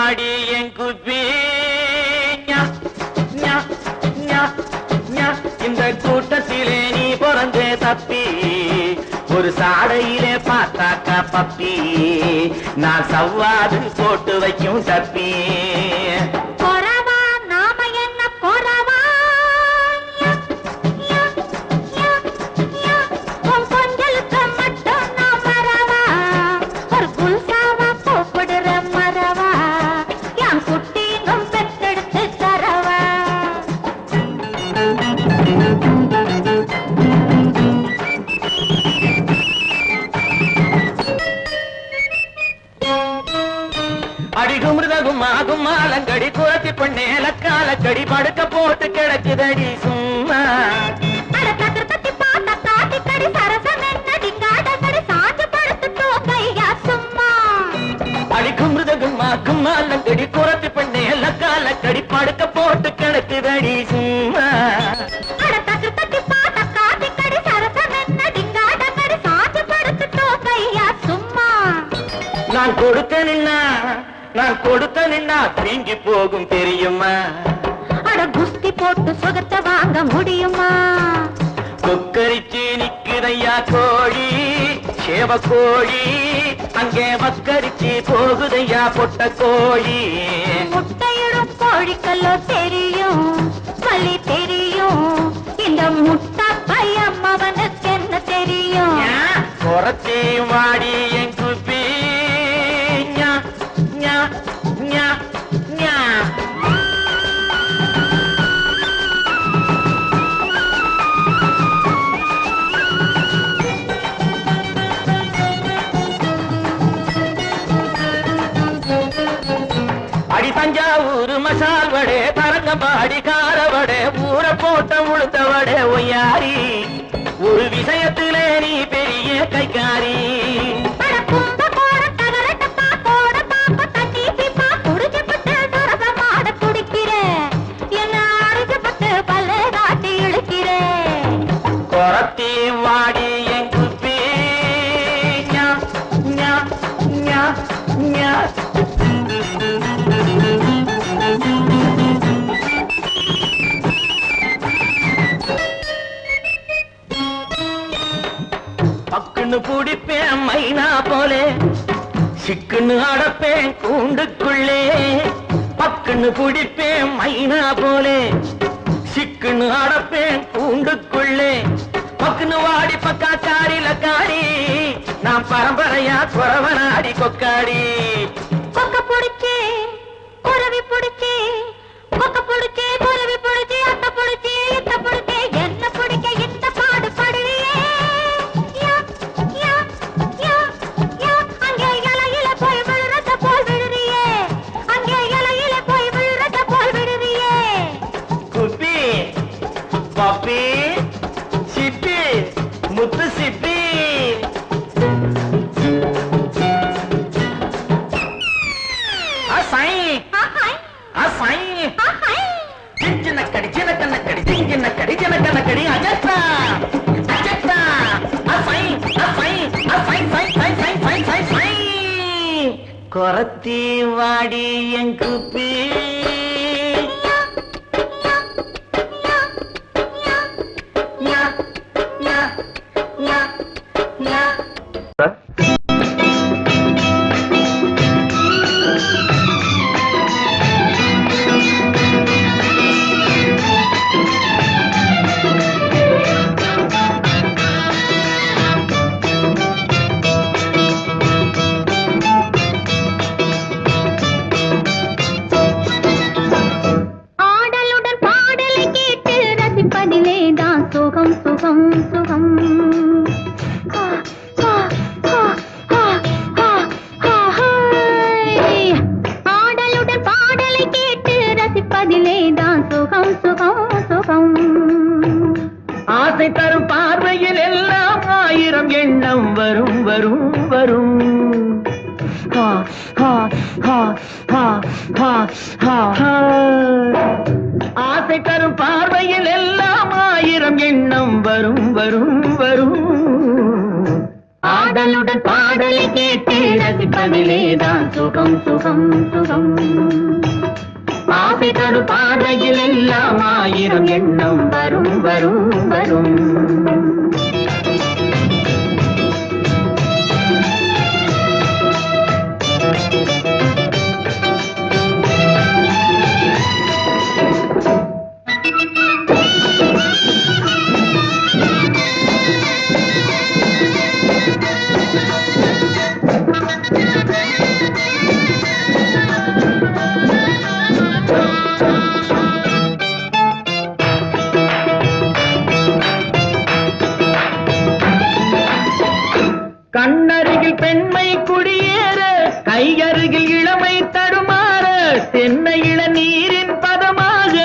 வாடி என் குப்பி இந்த கூட்டத்திலே நீ பிறந்தே தப்பி ஒரு சாடையிலே பார்த்தாக்கா பப்பி நான் சவ்வாது போட்டு வைக்கும் தப்பி மாலங்கடி குரத்தி பண்ணேல காலக்கடி படுக்க போட்டு கிடக்குதடி சும்மா அடிக்கும் மிருதகுமாக்கும் மாலங்கடி குரத்தி பண்ணேல காலக்கடி படுக்க போட்டு கிடக்குதடி சும்மா நான் கொடுத்த நின்னா தீங்கி போகும் தெரியுமா அட குஸ்தி போட்டு சுகத்தை வாங்க முடியுமா கொக்கரிச்சு நிக்குதையா கோழி சேவ கோழி அங்கே வக்கரிச்சு போகுதையா பொட்ட கோழி முட்டையிடும் கோழிக்கல்லோ தெரியும் பள்ளி தெரியும் இந்த முட்டை பையன் அவனுக்கு என்ன தெரியும் குறச்சி வாடி என் குப்பி அடி தஞ்சாவூர் மசால் வடை தரங்கம்பாடி கார வடை ஊற போட்ட உளுத்த வடை ஒய்யாரி ஒரு விஷயத்திலே நீ பெரிய கைக்காரி குறத்தி வாடி என் குப்பி பக்குன்னு பிடிப்பேன் மைனா போலே சிக்குன்னு அடப்பேன் கூண்டுக்குள்ளே பக்குன்னு பிடிப்பேன் மைனா போலே சிக்குன்னு அடப்பேன் கூண்டுக்குள்ளே பக்குன்னு வாடி பக்கா காரில காரி நான் பரம்பரையா குறவனாடி கொக்காடி கொக்க புடிச்சு குறவி புடிச்சு கொக்க புடிச்சு குறவி புடிச்சு அத்த புடிச்சு இத்த புடிச்சு என்ன புடிக்க இந்த பாடு படுறியே அங்கே இலையில போய் விழுறத போல் விடுறியே அங்கே இலையில போய் விழுறத போல் விடுறியே குப்பி பப்பி சிப்பி முத்து சிப்பி குறத்தி வாடி என் குப்பி ஆசை தரும் பார்வையில் எல்லாம் ஆயிரம் எண்ணம் வரும் வரும் வரும் ஆசை தரும் பார்வையில் எல்லாம் ஆயிரம் எண்ணம் வரும் வரும் வரும் ஆடலுடன் பாடலை கேட்டு ரசிப்பதிலேதான் சுகம் சுகம் சுகம். ஆசை தரும் பாதையில் எல்லாம் ஆயிரம் எண்ணம் வரும் வரும் வரும். கண்ணருகில் பெண்மை குடியேற, கையருகில் இளமை தடுமாற, தென்னை இளநீரின் பதமாக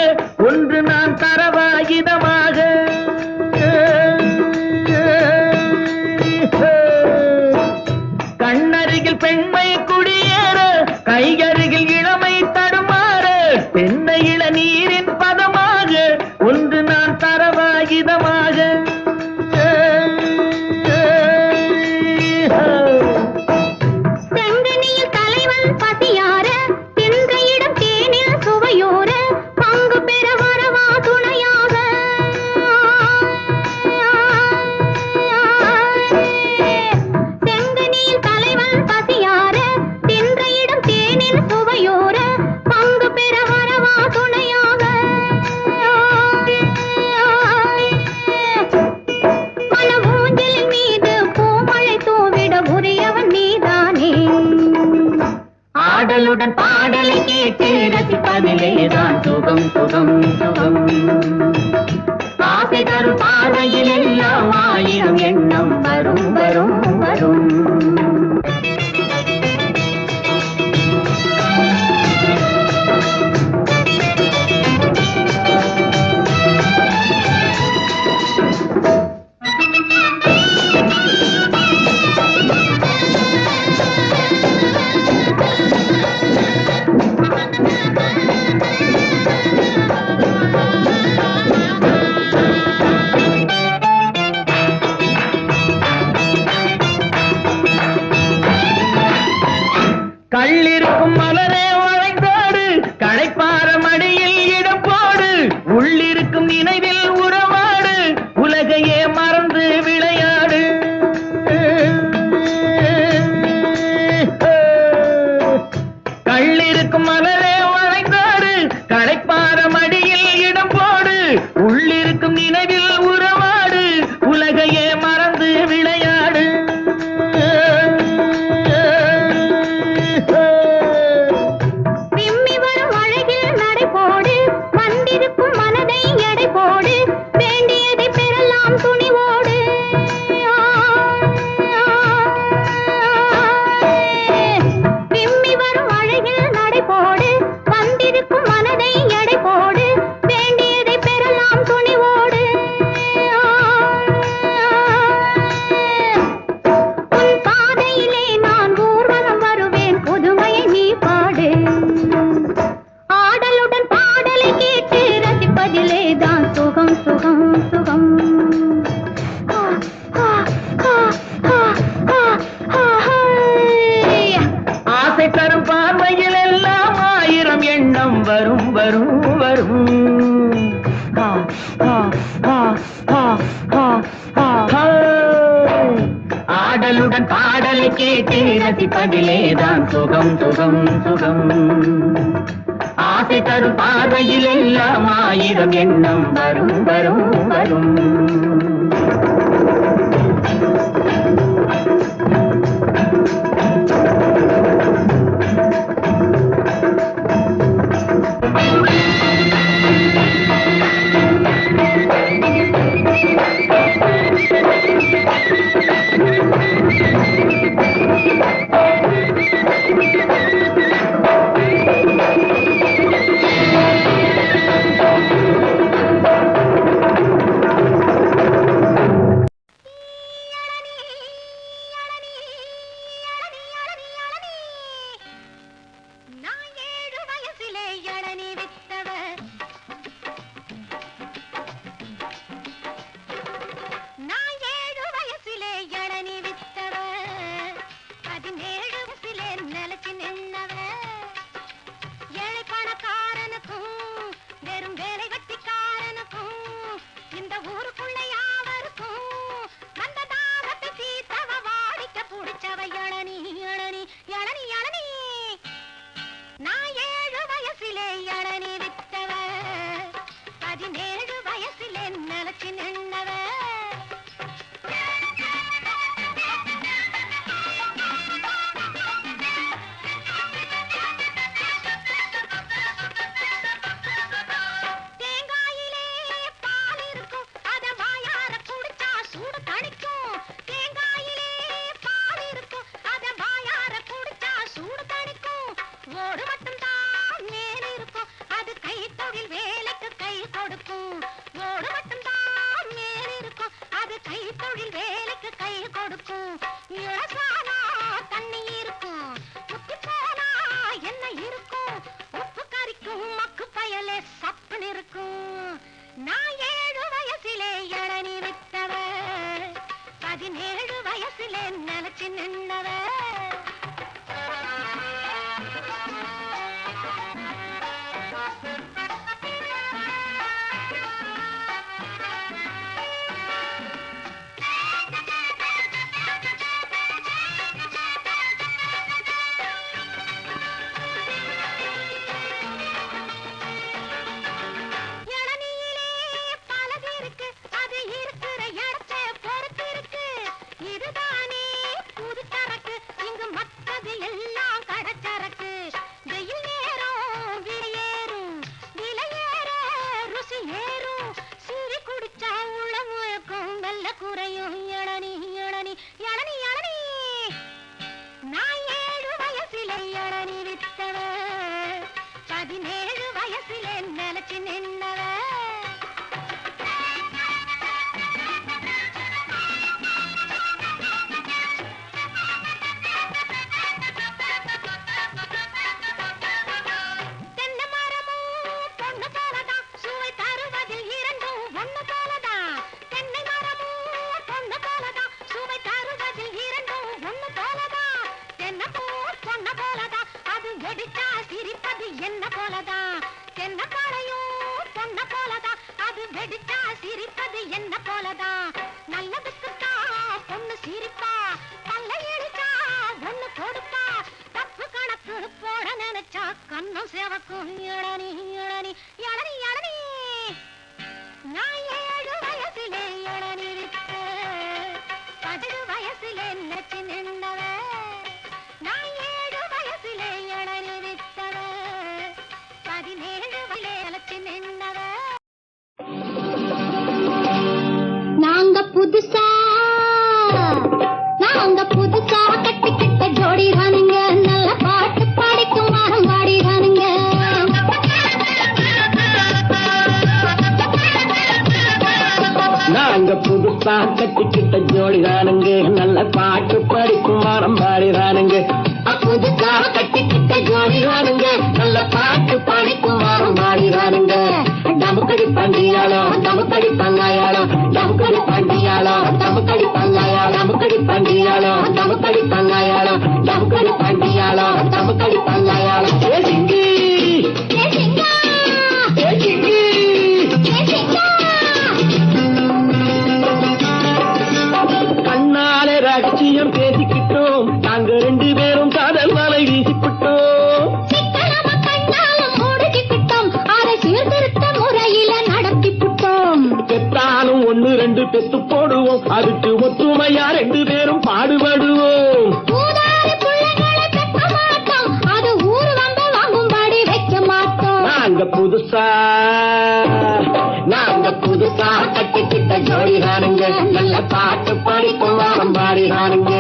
ஒன்று நான் தரவாயுதமாக. கண்ணருகில் பெண்மை குடியேற, கையருகில் இளமை தடுமாற, தென்னை இளநீரின் பதமாக ஒன்று நான் தரவாயுதமாக. ஆடலுடன் பாடலை கேட்டு ரசிப்பதிலேதான் சுகம் சுகம் சுகம். ஆசை தரும் பாதையில் எல்லாம் ஆயிரம் எண்ணம் வரும் வரும் வரும். கள்ளிருக்கும் மலரே வளைந்தோடு, களைப்பார மடியில் இடம் போடு, உள்ளிருக்கும் நினைவில் உறவாடு, உலகையே மறந்து விளையாடு. கள்ளிருக்கும் மலரே வளைந்தோடு, களைப்பார மடியில் இடம் போடு, உள்ளிருக்கும் நினைவில் உறவாடு, உலகையே மறந்து விளையாடு. ஆசை தரும் பார்வையில் எல்லாம் ஆயிரம் எண்ணம் வரும் வரும் வரும். ஆடலுடன் பாடலை கேட்டு ரசிப்பதிலேதான் சுகம் சுகம் சுகம். ஆசை தரும் பார்வையில் எல்லாம் ஆயிரம் எண்ணம் வரும் வரும் வரும். வெடிச்சா சிரிப்பது என்ன போலதான் என்ன பாளையும் பொன்ன போலதான் அது வெடிச்சா சிரிப்பது என்ன போலதான் நல்லதுக்குத்தான் பொண்ணு சிரிப்பா பல்ல இடிச்சா ஒண்ணு கொடுப்பா தப்பு கணக்கு போட நினைச்சா கண்ணும் சேவக்கும் இளநி இளநி இளநி இளநி நான் 7 வயசிலே இளநி விட்டு 10 வயசிலே நெச்சு நின்றவ நான் 7 வயசிலே இளநி விட்டவ 17 வயசிலே நெச்சு நின்றவ நாங்க புதுசா கட்டிக்கிட்ட ஜோடி தானுங்க நல்ல பாட்டு பாடிக்கும் வாரம் பாடி தானுங்க நாங்க புதுசா கட்டிக்கிட்ட ஜோடி தானுங்க நல்ல பாட்டு படிக்கும் வாரம் பாடி தானுங்க புதுசா கட்டிக்கிட்ட ஜோடி தானுங்க நல்ல பாட்டு படிக்கும் வாரம் பாடி தானுங்க டமுக்கடி பண்டியாளோ டமுக்கடி பங்காயாளோ டமுக்கடி பண்டியாளோ டமுக்கடி பங்காயாளோ டமுக்கடி பண்டியாளோ டமுக்கடி பங்காயாளோ டமுக்கடி பண்டியாளோ டமுக்கடி பங்காயாளோ சிங்கி கண்ணாலே ரகசியம் பேசிக்கிட்டோம் நாங்க 2 பேரும் காதல் வலை வீசிக்கிட்டோம் பெத்தாலும் 1 2 பெத்து போடுவோம் அதுக்கு ஒத்துமையா 2 பேரும் பாடுபடுவோம் நாங்க புதுசா கட்டிக்கிட்ட ஜோடி தானுங்க நல்ல பாட்டு படிக்கும் வாரம் பாடி தானுங்க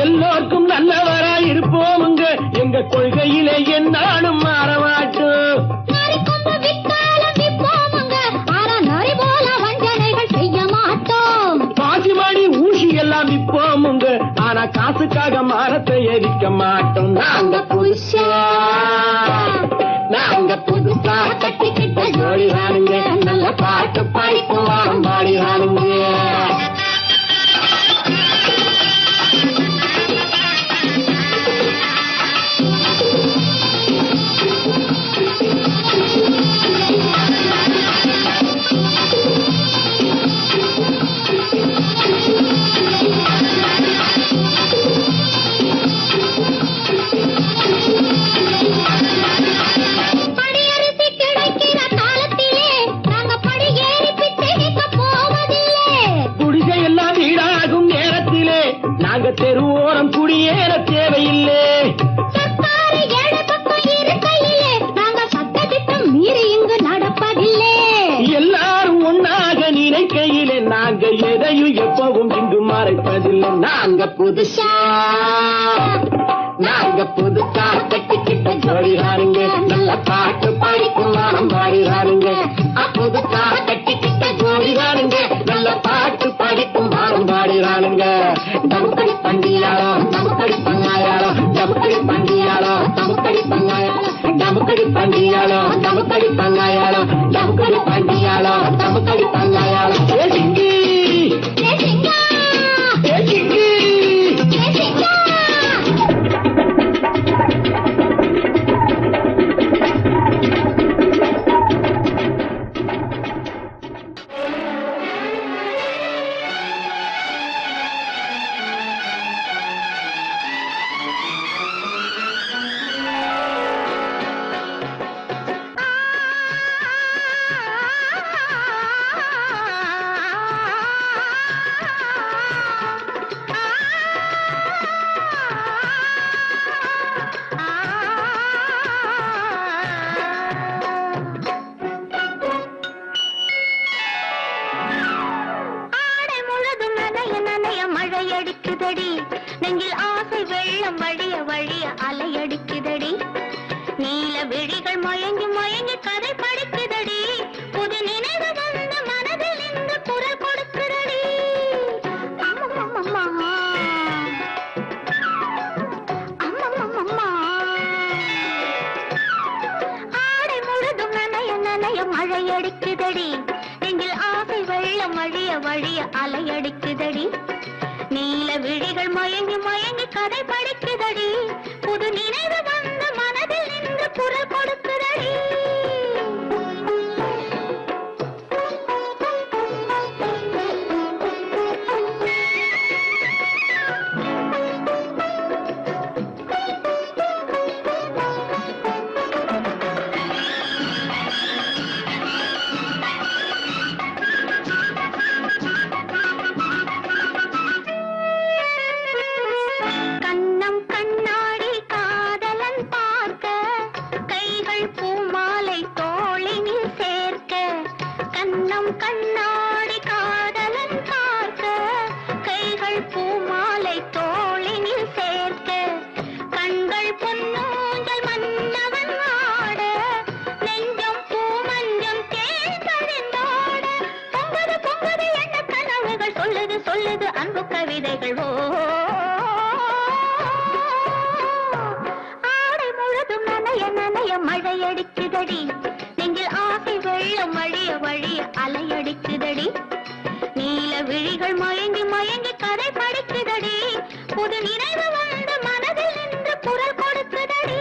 எல்லோருக்கும் நல்லவரா இருப்போமுங்க எங்க கொள்கையிலே என்னாலும் மாற மாட்டோம் பாசிமணி ஊசி எல்லாம் விற்போமுங்க ஆனா காசுக்காக மரத்தை எரிக்க மாட்டோம் நாங்க புதுசா கட்டிக்கிட்ட ஜோடி தானுங்க நல்ல பாட்டு படிக்கும் வாரம் பாடி தானுங்க தெருவோரம் குடியேற தேவையில்லை நடப்பதில்லை எல்லாரும் ஒன்னாக நினைக்கையிலே நாங்க எதையும் எப்பவும் இங்கு மறைப்பதில்லை நாங்க புதுசா கட்டிக்கிட்ட ஜோடி தானுங்க நல்ல பாட்டு படிக்கும் வாரம் பாடி தானுங்க புதுசா கட்டிக்கிட்ட ஜோடி தானுங்க நல்ல பாட்டு படிக்கும் வாரம் பாடி தானுங்க டமுக்கடி பண்டியாளோ டமுக்கடி பங்காயாளோ டமுக்கடி பண்டியாளோ டமுக்கடி பங்காயாளோ டமுக்கடி பண்டியாளோ டமுக்கடி பங்காயாளோ டமுக்கடி பண்டியாளோ டமுக்கடி பங்காயாளோ சிங்கி அலையடிக்குதடி நெஞ்சில் ஆசை வெள்ளம் வழிய வழிய அலையடிக்குதடி அலையடிக்குதடி நெஞ்சில் ஆசை வெள்ளம் வழிய வழிய அலையடிக்குதடி நீல விழிகள் மயங்கி மயங்கி கதை படிக்குதடி புது நினைவு வந்து மனதில் நின்று குரல் கொடுக்குதடி கண்ணாடி காதலன் பார்க்க கைகள் பூமாலை தோளினில் சேர்க்க கண்கள் பொன்னூஞ்சல் மன்னவன் ஆட நெஞ்சம் பூமஞ்சம் தேய்ந்தோட பொங்குது பொங்குது என்ன கனவுகள் சொல்லுது சொல்லுது அன்பு கவிதைகள் ஆடை முழுதும் நனைய நனைய மழையடிக்குதடி நெஞ்சில் ஆசை வெள்ளம் வழிய வழிய அலையடிக்குதடி நீல விழிகள் மயங்கி மயங்கி கதை படிக்குதடி புது நினைவு வந்து மனதில் நின்று குரல் கொடுக்குதடி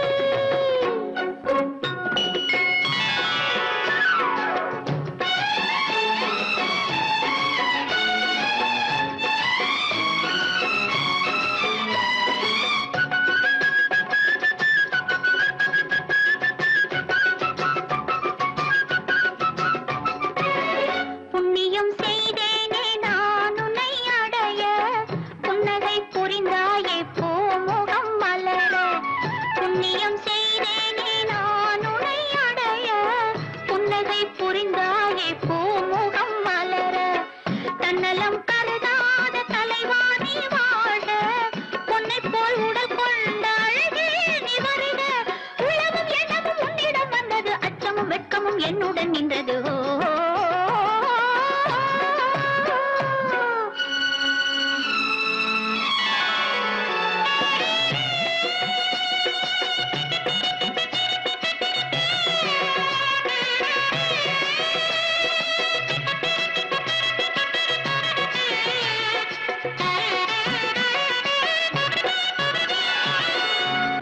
என்னுடன் நின்றது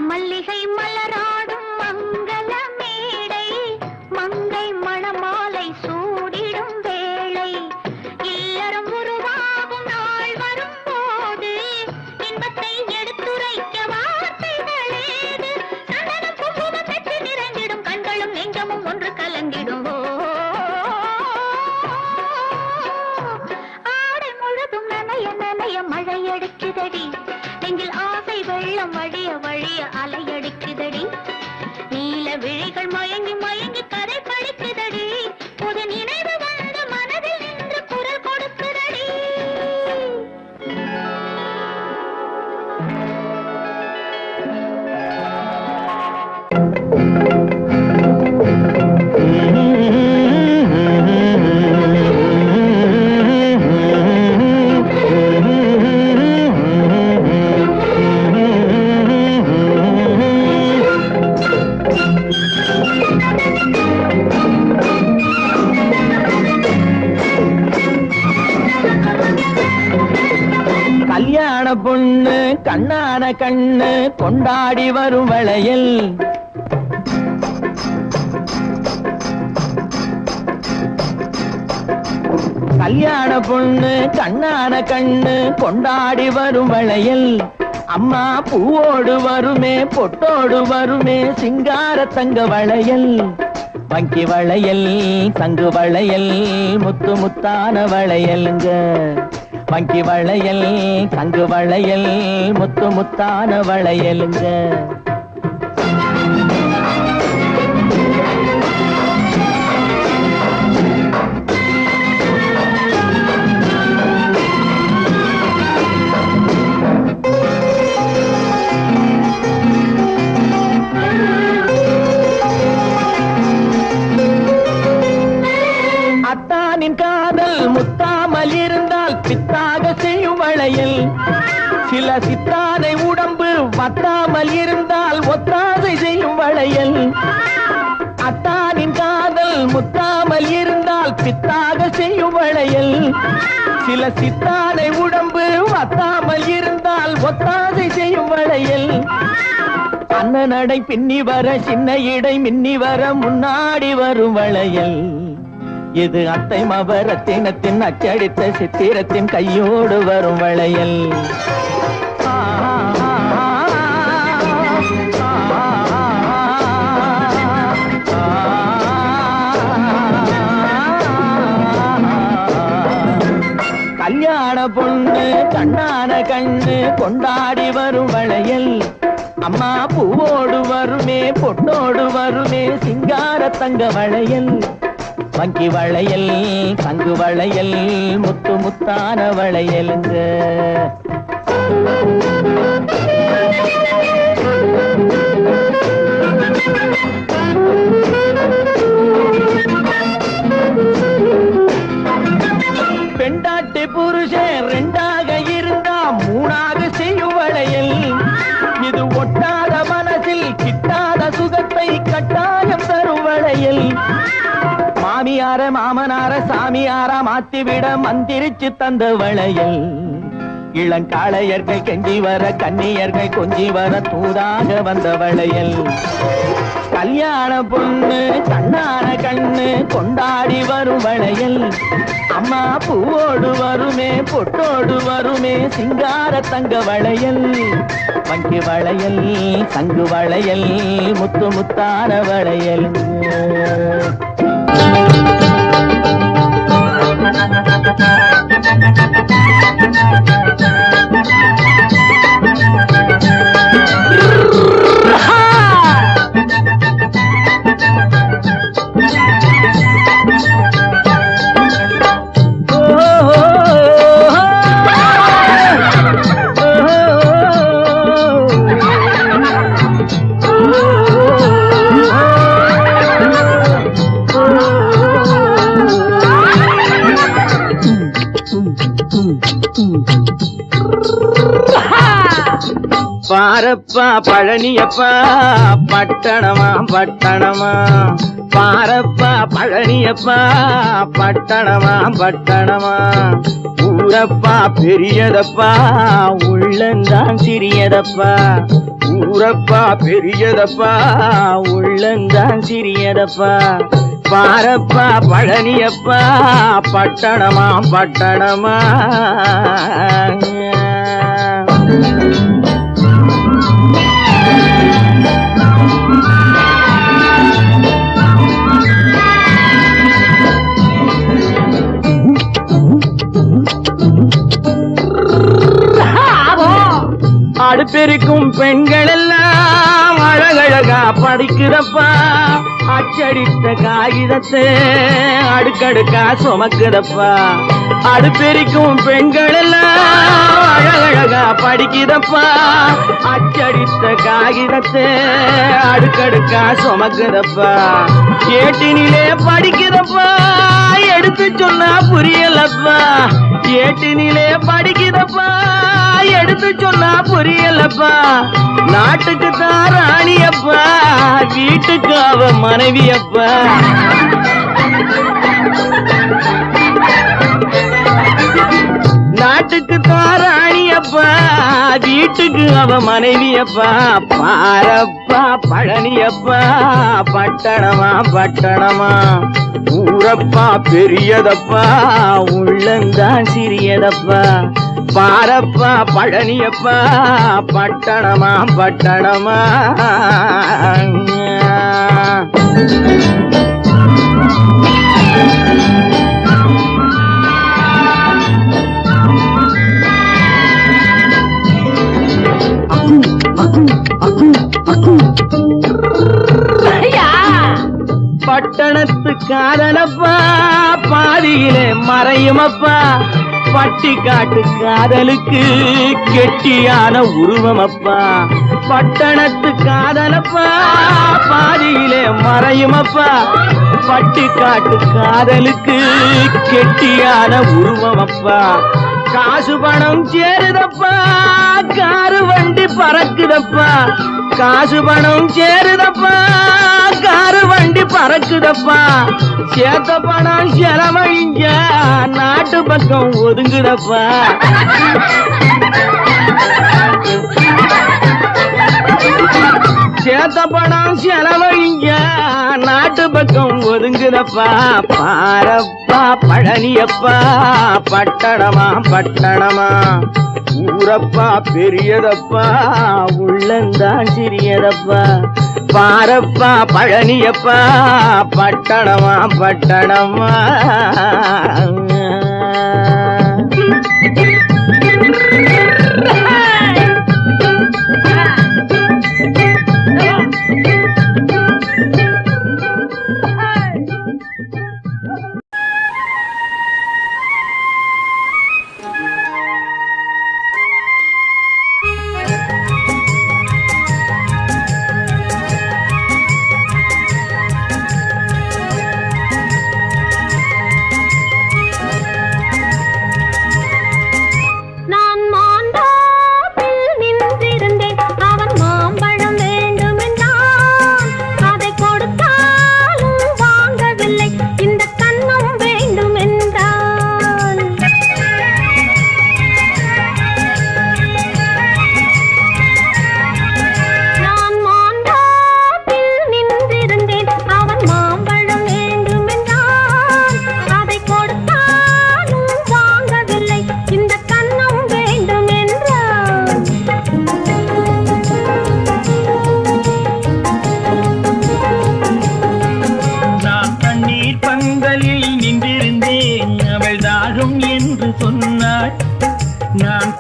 மல்லிகை மலராடும் மங்கள மேடை மங்கை மணமாலை சூடிடும் வேளை இல்லறம் உருவாகும் நாள் வரும்போது இன்பத்தை எடுத்துரைக்க வார்த்தைகளேது சந்தனம் குங்குமம் பெற்று நிறைந்திடும் கண்களும் நெஞ்சமும் ஒன்று கலந்திடும் ஆடை முழுதும் நனைய நனைய மழையடிக்குதடி நெஞ்சில் ஆசை வெள்ளம் வழிய வழிய அலையடிக்குதடி நீல விழிகள் மயங்கி மயங்கி கதை படிக்குதடி புது நினைவு வந்து மனதில் நின்று குரல் கொடுக்குதடி கல்யாண பொண்ணு கண்ணான கண்ணு கொண்டாடி வரும் வளையல் கல்யாண பொண்ணு கண்ணான கண்ணு கொண்டாடி வரும் வளையல் அம்மா பூவோடு வருமே பொட்டோடு வருமே சிங்கார தங்க வளையல் வங்கி வளையல் தங்கு வளையல் முத்து முத்தான வளையலுங்க வங்கி வளையல் தங்கு வளையல் முத்து முத்தான வளையலுங்க அத்தானின் காதல் முத்தாமல் இருந்தால் பித்தாக செய்யும் வளையல் சில சித்தானை உடம்பு வத்தாமல் இருந்தால் ஒத்தாதை செய்யும் வளையல் அத்தானின் காதல் காதல் முத்தாமல் இருந்தால் பித்தாக செய்யும் வளையல். சில சித்தானை உடம்பு வத்தாமல் இருந்தால் ஒத்தாதை செய்யும் வளையல். அன்ன நடை பின்னி வர சின்ன இடை மின்னி வர முன்னாடி வரும் வளையல். இது அத்தை மபரத்தினத்தின் அச்சடித்த சித்திரத்தின் கையோடு வரும் வளையல். கல்யாண பொண்ணு கண்ணான கண்ணு கொண்டாடி வரும் வளையல். அம்மா பூவோடு வருமே பொட்டோடு வருமே சிங்கார தங்க வளையல். வங்கி வளையல் தங்கு வளையல் முத்து முத்தான வளையலுங்க. பெண்டாட்டி புருஷன் ரெண்டாக இருந்தா மூணாக செய்யும் வளையல். இது ஒட்டாத மனசில் கிட்டாத சுகத்தை கட்டாயம் தரும் வளையல். மாமியார மாமனார சாமியார மாத்திவிட மந்திரிச்சு தந்த வளையல். இளங்காளையர்கள் கெஞ்சி வர கன்னியர்கள் கொஞ்சி வர தூதாக வந்த வளையல். கல்யாண பொண்ணு கண்ணான கண்ணு கொண்டாடி வரும் வளையல். அம்மா பூவோடு வருமே பொட்டோடு வருமே சிங்கார தங்க வளையல். வங்கி வளையல் தங்கு வளையல் முத்து முத்தான வளையல். பாரப்பா பழனியப்பா பட்டணமா பட்டணமா. பாரப்பா பழனியப்பா பட்டணமா பட்டணமா. ஊரப்பா பெரியதப்பா உள்ளந்தான் சிறியதப்பா. ஊரப்பா பெரியதப்பா உள்ளந்தான் சிறியதப்பா. பாரப்பா பழனியப்பா பட்டணமா பட்டணமா. அடுப்பெருக்கும் பெண்கள் எல்லாம் அழகழகா படிக்கிறப்பா. அச்சடித்த காகிதத்தை அடுக்கடுக்கா சுமக்குதப்பா. அடுப்பெருக்கும் பெண்கள் எல்லாம் அழகழகா படிக்கிறப்பா. அச்சடித்த காகிதத்தை அடுக்கடுக்கா சுமக்குதப்பா. ஏட்டினிலே படிக்கிறப்பா எடுத்து சொன்னா புரியலப்பா. ஏட்டினிலே படிக்கிறப்பா எடுத்து சொன்னா புரியலப்பா. நாட்டுக்கு தான் ராணியப்பா வீட்டுக்கு அவ மனைவியப்பா. நாட்டுக்கு தான் ராணியப்பா வீட்டுக்கு அவ மனைவியப்பா. பாரப்பா பழனியப்பா பட்டணமா பட்டணமா. ஊரப்பா பெரியதப்பா உள்ளந்தான் சிறியதப்பா. பாரப்பா பழனியப்பா பட்டணமா பட்டணமா. பட்டணத்து காதலப்பா பாதியிலே மறையுமப்பா. பட்டி காட்டு காதலுக்கு கெட்டியான உருவமப்பா. பட்டணத்து காதலப்பா பாதியிலே மறையுமப்பா. பட்டி காட்டு காதலுக்கு கெட்டியான உருவமப்பா. காசு பணம் சேருதப்பா காரு வண்டி பறக்குதப்பா. காசு பணம் சேருதப்பா காரு வண்டி வண்டி பறக்குதப்பா, சேத்த பணம் செலவழிங்க நாட்டு பக்கம் ஒதுங்குதப்பா. சேத்த பணம் செலவழிங்க நாட்டு பக்கம் ஒதுங்குதப்பா. பாரப்பா பழனியப்பா, பட்டணமா பட்டணமா, ஊரப்பா பெரியதப்பா, உள்ளந்தான் சிறியதப்பா. பாரப்பா பழனியப்பா, பட்டணமா பட்டணமா.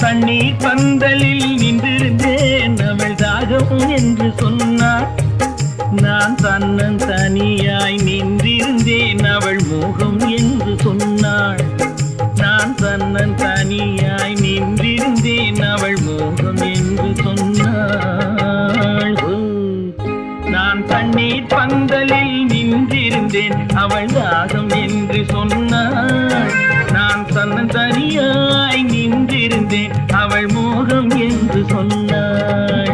தண்ணீர் பந்தலில் நின்றிருந்தேன் அவள் தாகம் என்று சொன்னாள். நான் தன்னன் தனியாய் நின்றிருந்தேன் அவள் மோகம் என்று சொன்னாள். நான் தன்னன் தனியாய் நின்றிருந்தேன் அவள் மோகம் என்று சொன்னாள். நான் தண்ணீர் பந்தலில் நின்றிருந்தேன் அவள் தாகம் என்று சொன்னாள். நான் தன்னன் தனியாய் நின்றிருந்தேன் அவள் மோகம் என்று சொன்னாள்.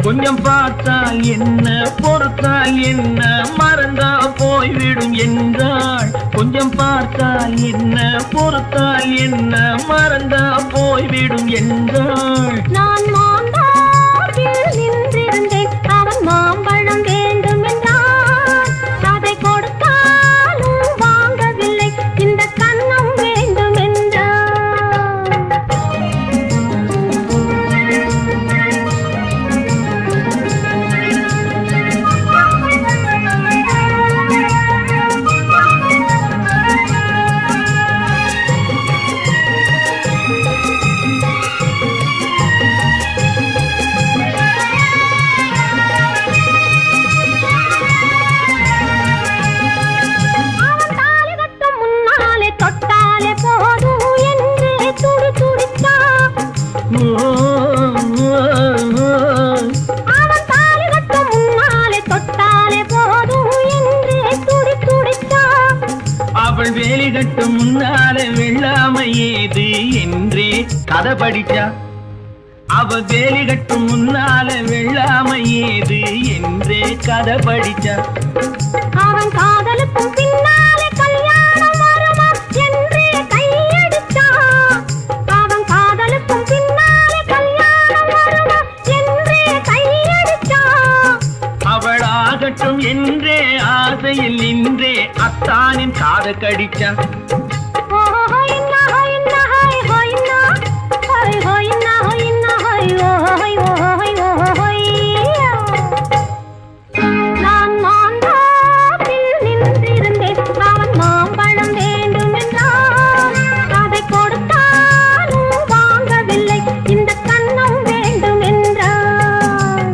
கொஞ்சம் பார்த்தால் என்ன பொறுத்தால் என்ன மறந்தா போய்விடும் என்றாள். கொஞ்சம் பார்த்தால் என்ன பொறுத்தால் என்ன மறந்தா போய்விடும் என்றாள். நான் மாம்பழத்தில் நின்றிருந்தேன் அவன் மாம்பழம் வேண்டும் என்றான். அதை கொடுத்தாலும் வாங்கவில்லை இந்த கன்னம் வேண்டும் என்றான். அவள் வேலி கட்டும் முன்னாலே வெள்ளாமை ஏது என்றே கதை படிச்சா. அவள் வேலி கட்டும் முன்னாலே வெள்ளாமை ஏது என்றே கதை படிச்சா. அவன் காதலுக்கும் பின்னாலே கல்யாணம் வருமா என்றே கையடிச்சா. அவன் காதலுக்கும் பின்னாலே கல்யாணம் வருமா என்றே கையடிச்சா. அவள் ஆகட்டும் என்றே ஆசையில் நின்றே அத்தானின் காத கடிச்சா. நான் மாம்பழத்தில் நின்றிருந்தேன் அவன் மாம்பழம் வேண்டும் என்றான். அதை கொடுத்தாலும் வாங்கவில்லை இந்த கன்னம் வேண்டும் என்றான்.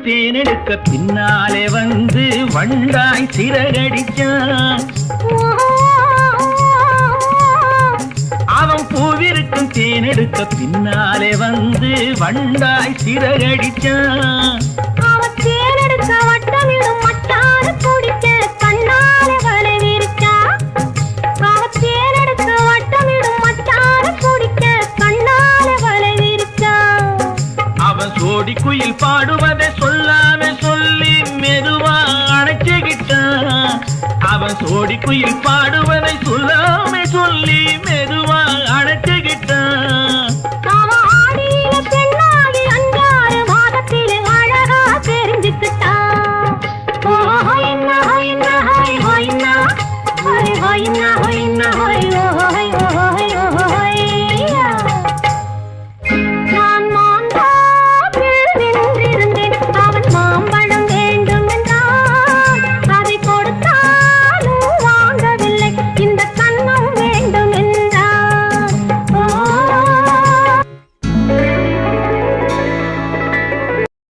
தேனெடுக்க பின்னாலே வந்து வண்டாய் சிறகடிச்சான். அவன் பூவிருக்கும் தேனெடுக்க பின்னாலே வந்து வண்டாய் சிறகடிச்சான். அவன் தேனெடுக்க வட்டமிடும் மட்டான குடிக்க கண்ணாலே வலை விரிச்சா. அவன் தேனெடுக்க வட்டமிடும் மட்டான குடிக்க கண்ணாலே வலை விரிச்சா. அவன் சோடி குயில் பாடுவதை சொல்லாம சொல்லி மெதுவா அணைச்சுக்கிட்டான். அவன் சோடி குயில் பாடுவதை சொல்லாம சொல்லி மெதுவா அணைச்சுக்கிட்டான். அவன் ஆடியில பெண்ணாகி 5-6 மாதத்திலே அழகா தெரிஞ்சுக்கிட்டான். ஹொய்னா ஹொய்னா ஹொய் ஹொய்னா ஹொய் ஹொய்னா ஹொய்னா ஹொய்